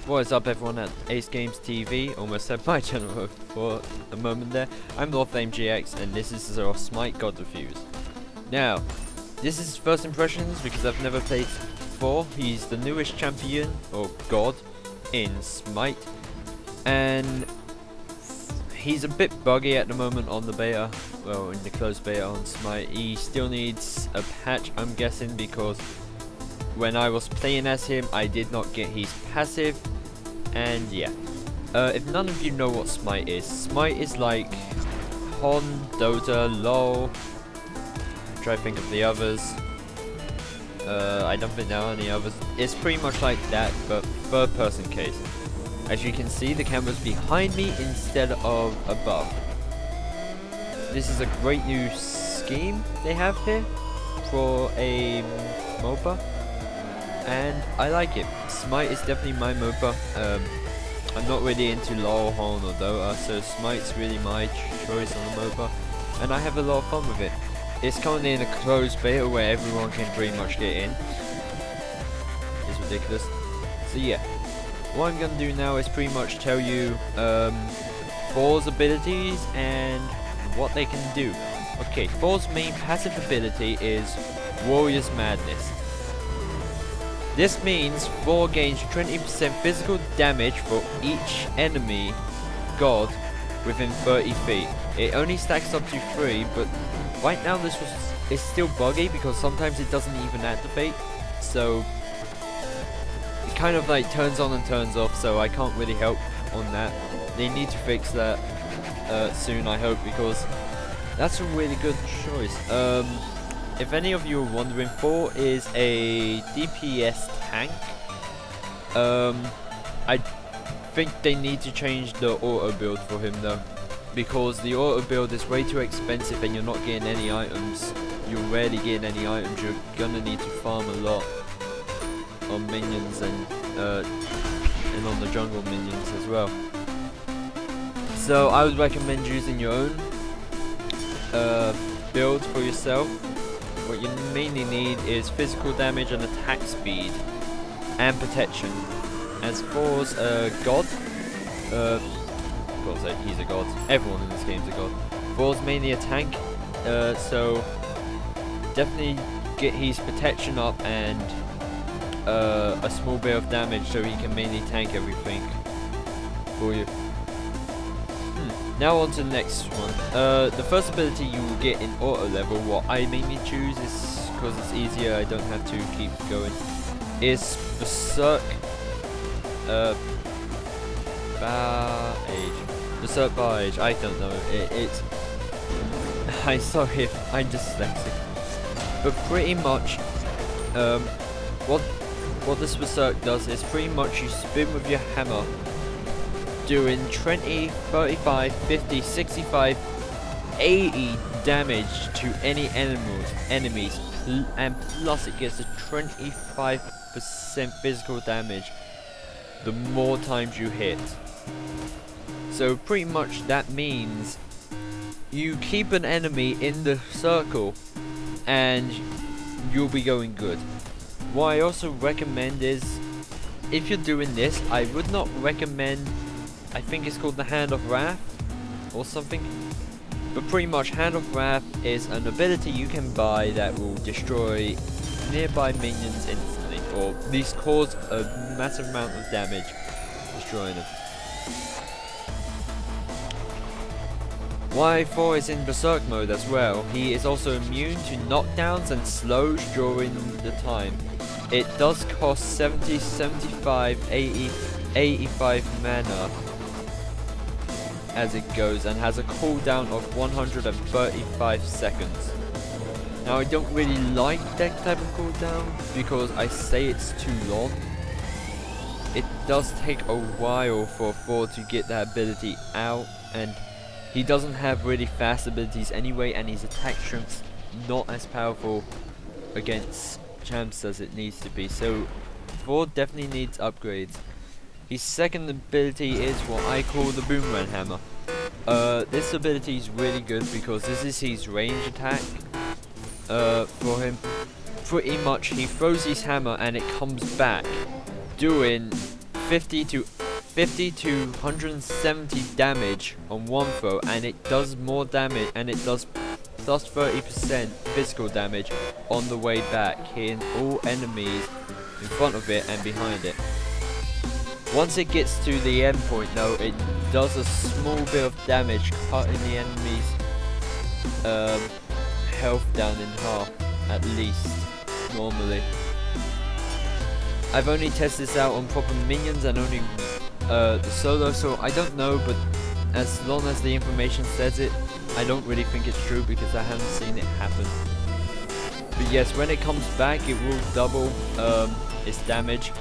What is up, everyone at AceGamesTV? Almost said my channel for a moment there. I'm LordFlame GX, and this is our Smite God Reviews. Now, this is first impressions because I've never played Thor. He's the newest champion, or god, in Smite. And he's a bit buggy at the moment on the beta, well, in the closed beta on Smite. He still needs a patch, I'm guessing, because when I was playing as him, I did not get his passive. And yeah, if none of you know what Smite is like Hon, Dota, LOL. Try to think of the others. I don't think there are any others. It's pretty much like that, but third person case. As you can see, the camera's behind me instead of above. This is a great new scheme they have here for a MOBA, and I like it. Smite is definitely my MOBA. I'm not really into LOL, Hon or Dota, so Smite's really my choice on the MOBA, and I have a lot of fun with it. It's currently in a closed beta where everyone can pretty much get in. It's ridiculous. So yeah, what I'm gonna do now is pretty much tell you Thor's abilities and what they can do. Okay, Thor's main passive ability is Warrior's Madness. This means Thor gains 20% physical damage for each enemy god within 30 feet. It only stacks up to 3, but right now it's still buggy because sometimes it doesn't even activate. So it kind of like turns on and turns off, so I can't really help on that. They need to fix that soon, I hope, because that's a really good choice. If any of you are wondering, Thor is a DPS tank. I think they need to change the auto build for him though, because the auto build is way too expensive and you're not getting any items. You're rarely getting any items. You're gonna need to farm a lot on minions and on the jungle minions as well. So I would recommend using your own build for yourself. What you mainly need is physical damage and attack speed and protection. As Thor's a god, of course he's a god, everyone in this game is a god. Thor's mainly a tank, so definitely get his protection up and a small bit of damage so he can mainly tank everything for you. Now on to the next one. The first ability you will get in auto level, what I mainly choose is, because it's easier, I don't have to keep going, is Berserk Berserk Barrage. I don't know, it's I'm sorry if I'm dyslexic, but pretty much what this Berserk does is pretty much you spin with your hammer, doing 20, 35, 50, 65, 80 damage to any enemies, and plus it gets a 25% physical damage the more times you hit. So pretty much that means you keep an enemy in the circle and you'll be going good. What I also recommend is, if you're doing this, I would not recommend, I think it's called the Hand of Wrath or something, but pretty much Hand of Wrath is an ability you can buy that will destroy nearby minions instantly, or at least cause a massive amount of damage destroying them. Why Thor is in Berserk mode as well, he is also immune to knockdowns and slows during the time. It does cost 70, 75, 80, 85 mana as it goes, and has a cooldown of 135 seconds. Now I don't really like that type of cooldown because I say it's too long. It does take a while for Thor to get that ability out, and he doesn't have really fast abilities anyway, and his attack strength's not as powerful against champs as it needs to be, so Thor definitely needs upgrades. His second ability is what I call the Boomerang Hammer. This ability is really good because this is his range attack for him. Pretty much he throws his hammer and it comes back doing 50 to 170 damage on one throw, and it does more damage, and it does plus 30% physical damage on the way back, hitting all enemies in front of it and behind it. Once it gets to the end point though, it does a small bit of damage, cutting the enemy's health down in half, at least, normally. I've only tested this out on proper minions and only the solo, so I don't know, but as long as the information says it, I don't really think it's true because I haven't seen it happen. But yes, when it comes back, it will double its damage,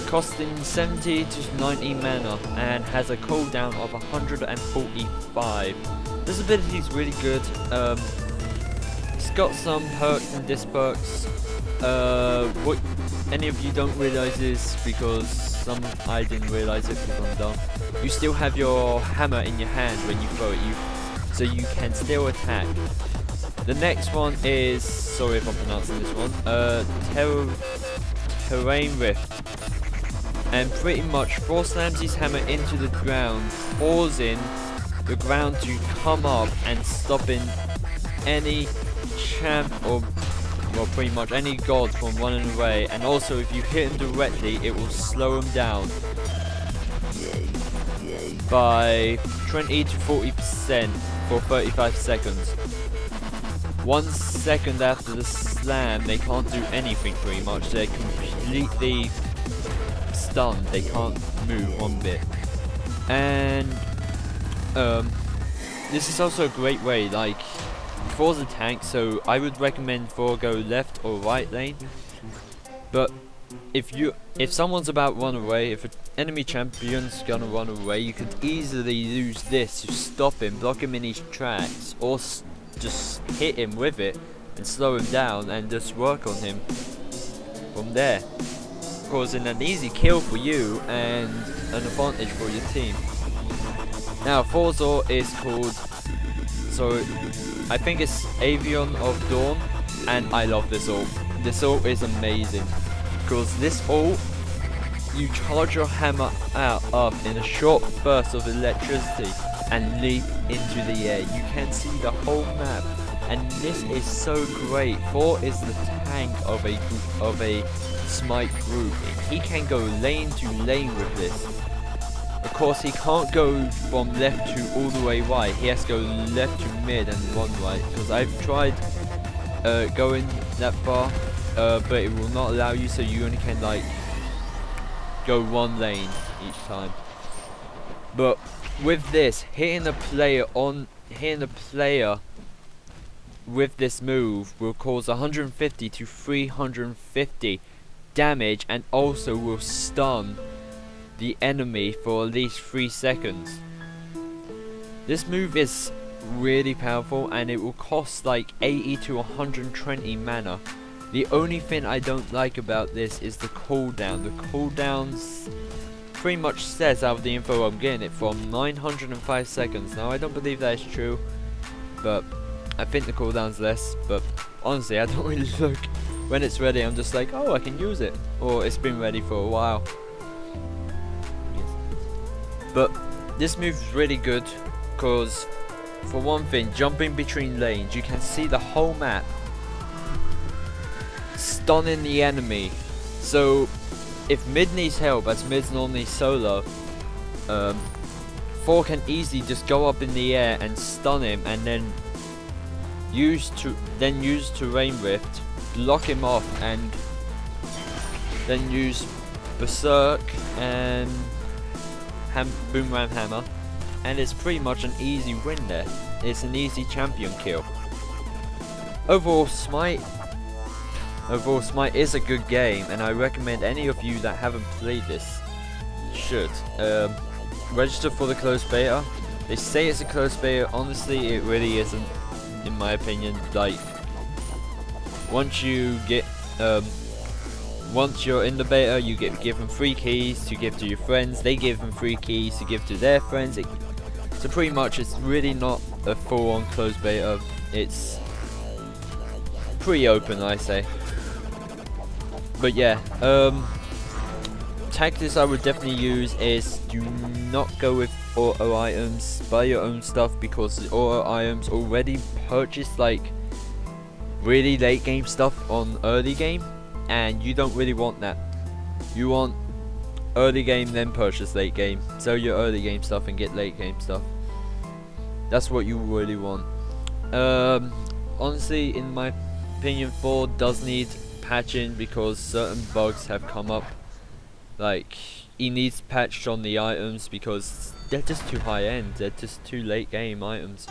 costing 70 to 90 mana, and has a cooldown of 145. This ability is really good. It's got some perks and disperks. What any of you don't realize is, because I didn't realize it because I'm dumb, you still have your hammer in your hand when you throw it, so you can still attack. The next one is, sorry if I'm pronouncing this one, Terrain Rift. And pretty much Thor slams his hammer into the ground, causing the ground to come up and stopping any champ or, well, pretty much any god from running away. And also if you hit him directly, it will slow him down by 20 to 40% for 35 seconds. 1 second after the slam, they can't do anything pretty much. They're completely stunned. They can't move one bit. And this is also a great way, like, Thor's a tank, so I would recommend Thor go left or right lane. But if someone's about to run away, if an enemy champion's gonna run away, you could easily use this to stop him, block him in his tracks, or just hit him with it and slow him down and just work on him from there, causing an easy kill for you and an advantage for your team. Now Thor's ult is called, so I think it's Avion of Dawn, and I love this ult. This ult is amazing because this ult, you charge your hammer up in a short burst of electricity and leap into the air. You can see the whole map, and this is so great. Thor is the tank of a Smite group. He can go lane to lane with this. Of course, he can't go from left to all the way right. He has to go left to mid and one right. Because I've tried going that far, but it will not allow you. So you only can like go one lane each time. But with this, hitting the player with this move will cause 150 to 350 damage, and also will stun the enemy for at least 3 seconds. This move is really powerful, and it will cost like 80 to 120 mana. The only thing I don't like about this is the cooldown. The cooldowns pretty much says, out of the info I'm getting it from, 905 seconds. Now I don't believe that is true, but I think the cooldown's less. But honestly, I don't really look. When it's ready, I'm just like, oh, I can use it, or it's been ready for a while. But this move is really good because, for one thing, jumping between lanes, you can see the whole map, stunning the enemy. So if mid needs help, as mid's normally solo, Thor can easily just go up in the air and stun him, and then use Terrain Rift, block him off, and then use Berserk and Boomerang Hammer, and it's pretty much an easy win there. It's an easy champion kill. Overall, Smite is a good game, and I recommend any of you that haven't played this should register for the closed beta. They say it's a closed beta. Honestly, it really isn't, in my opinion. Like, once you get once you're in the beta, you get given free keys to give to your friends. They give them free keys to give to their friends. So pretty much, it's really not a full-on closed beta. It's pretty open, I say. But yeah, to tactics I would definitely use is do not go with auto items, buy your own stuff, because the auto items already purchase like really late game stuff on early game, and you don't really want that. You want early game then purchase late game, sell your early game stuff and get late game stuff. That's what you really want. Honestly, in my opinion, Thor does need patching because certain bugs have come up. Like, he needs patched on the items because they're just too high end, they're just too late game items.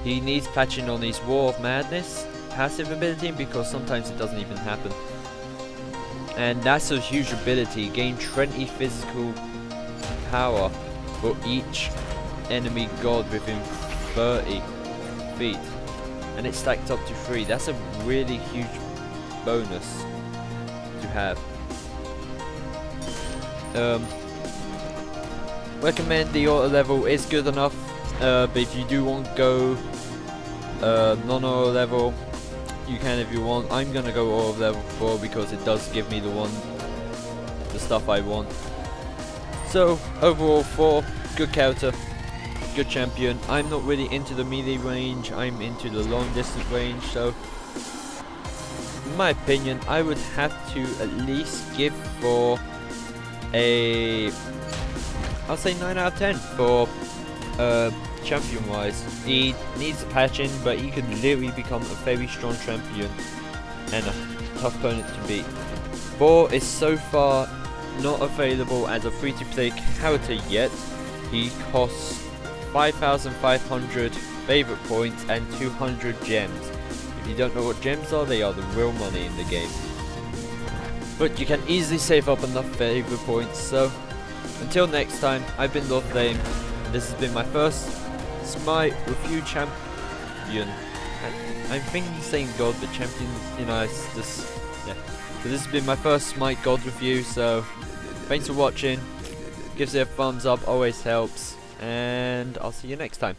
He needs patching on his War of Madness passive ability because sometimes it doesn't even happen. And that's a huge ability, gain 20 physical power for each enemy god within 30 feet. And it's stacked up to 3. That's a really huge bonus to have. Recommend the auto level is good enough, but if you do want to go non-auto level, you can if you want. I'm gonna go auto level 4 because it does give me the stuff I want. So overall, 4, good counter, good champion. I'm not really into the melee range, I'm into the long distance range, so in my opinion I would have to at least give for I'll say 9 out of 10 for champion wise. He needs patching, but he could literally become a very strong champion and a tough opponent to beat. Thor is so far not available as a free to play character yet. He costs 5,500 favorite points and 200 gems. If you don't know what gems are, they are the real money in the game. But you can easily save up enough favorite points. So until next time, I've been LordFlame, and this has been my first Smite review champion. I'm thinking saying God, but champion, you know, it's just, yeah. So this has been my first Smite God review, so thanks for watching. Gives it a thumbs up, always helps, and I'll see you next time.